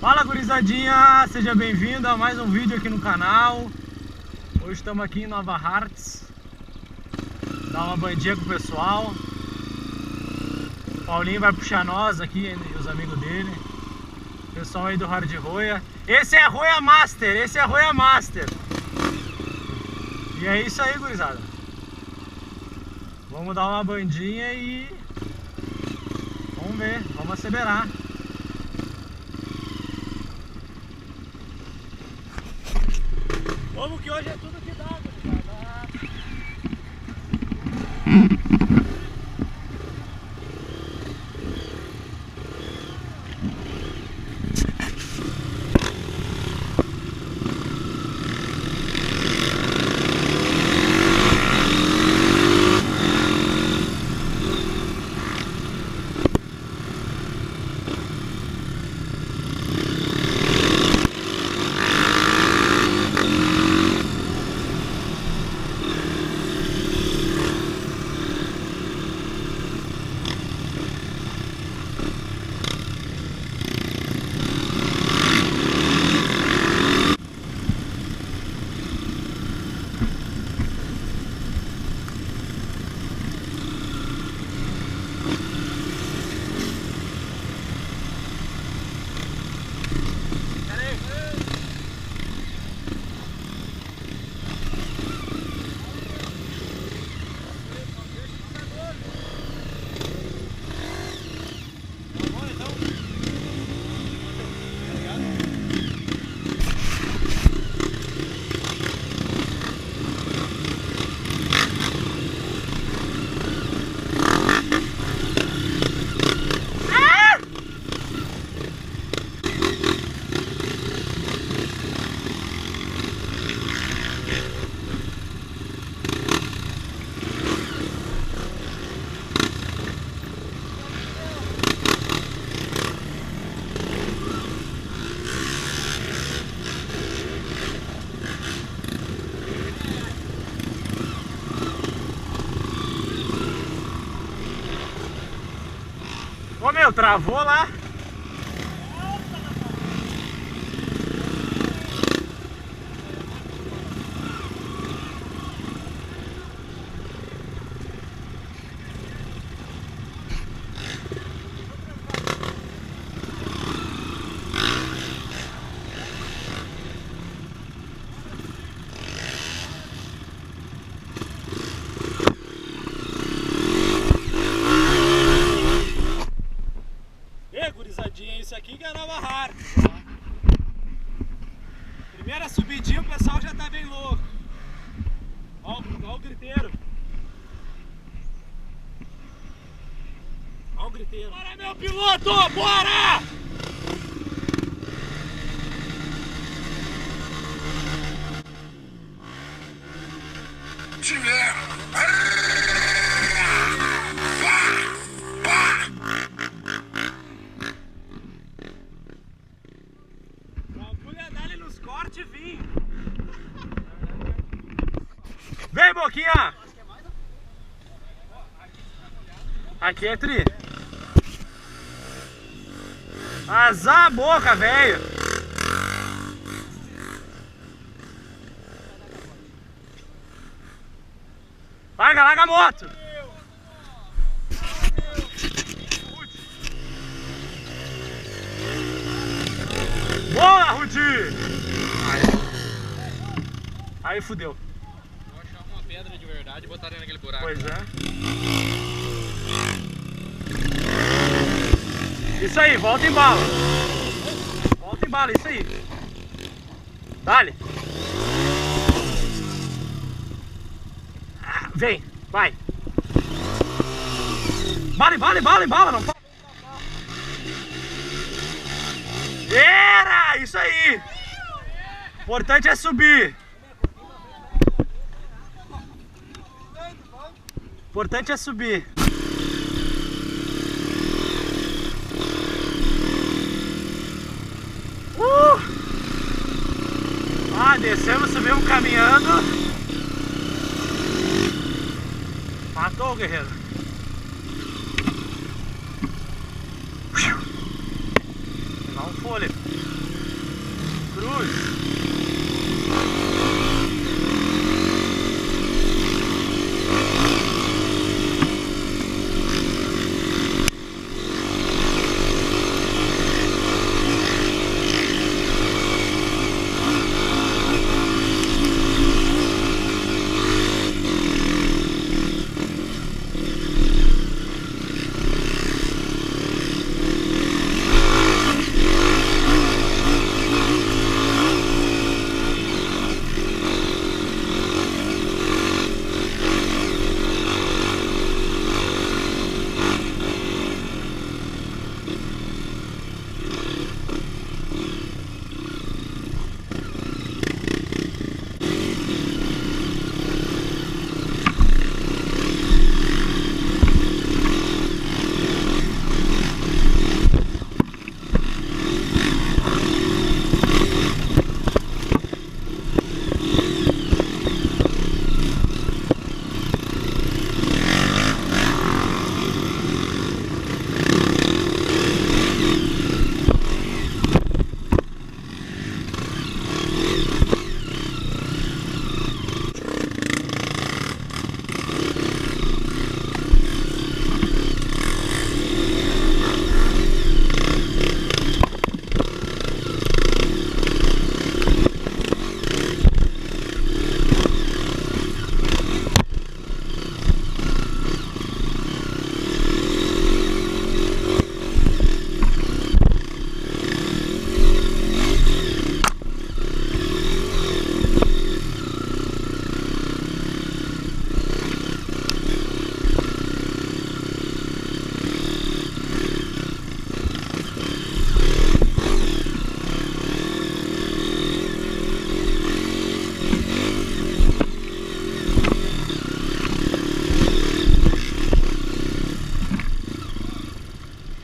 Fala, gurizadinha, seja bem-vindo a mais um vídeo aqui no canal. Hoje estamos aqui em Nova Hartz, dar uma bandinha com o pessoal. O Paulinho vai puxar nós aqui e os amigos dele, o pessoal aí do Hard Roia. Esse é Roia Master, esse é Roia Master. E é isso aí, gurizada. Vamos dar uma bandinha e vamos ver, vamos acelerar. Vamos que hoje é tudo que dá, gurizada. Ô meu, travou lá. Isso aqui que é Nova Hartz. Primeira subidinha, o pessoal já tá bem louco. Ó o griteiro. Ó o griteiro. Bora, meu piloto, bora! Corte, vim. Vem, Boquinha. Aqui é tri. Azar a boca, velho. Larga a moto. Boa, Rudi. Aí fudeu. Vou achar uma pedra de verdade e botar dentro daquele buraco. Pois é. Isso aí, volta em bala. Volta em bala, isso aí. Dale. Vem, vai. Bala, não para. Era, isso aí. Importante é subir. Importante é subir. Descemos, subimos caminhando. Matou o guerreiro. Pegar um fôlego. vamos!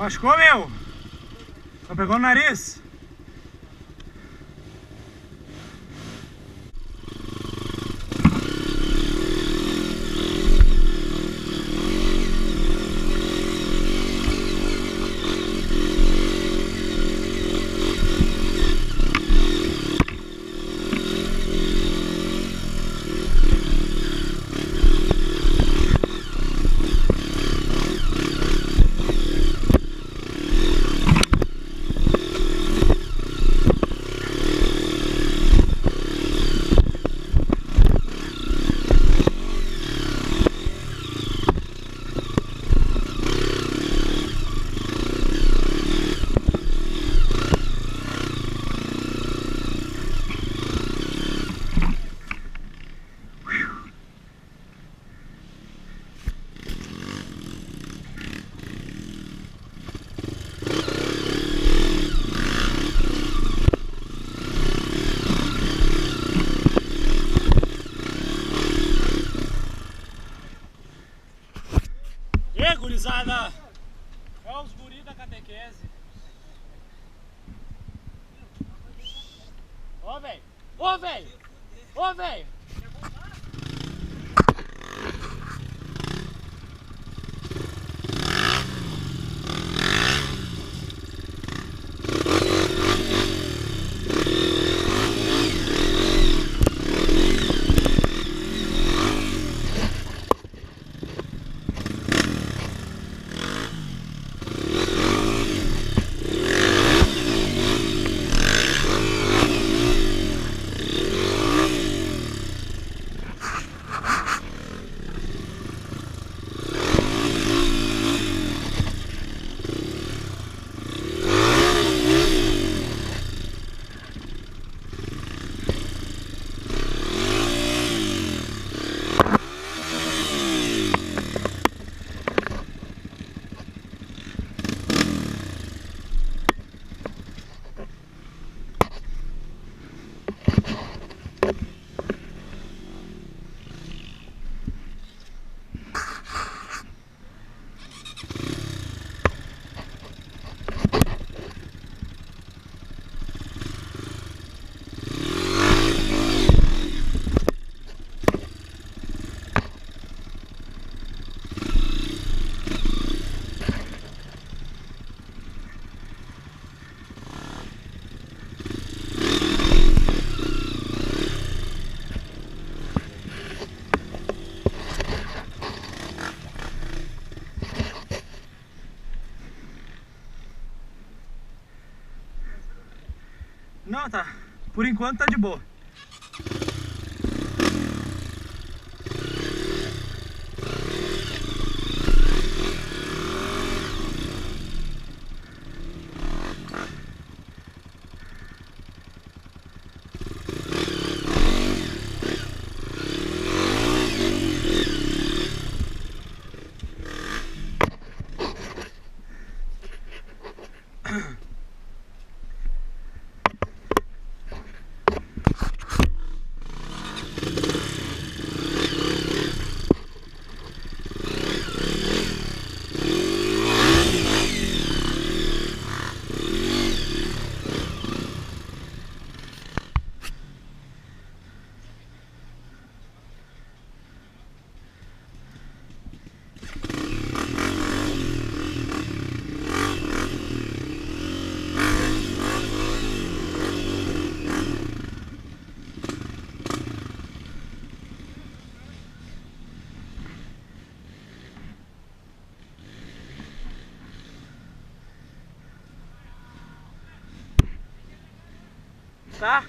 Machucou, meu? Só pegou no nariz? E gurizada, é os guri da catequese. Ô velho, ô velho, ô velho. Não, tá. Por enquanto tá de boa. Tá?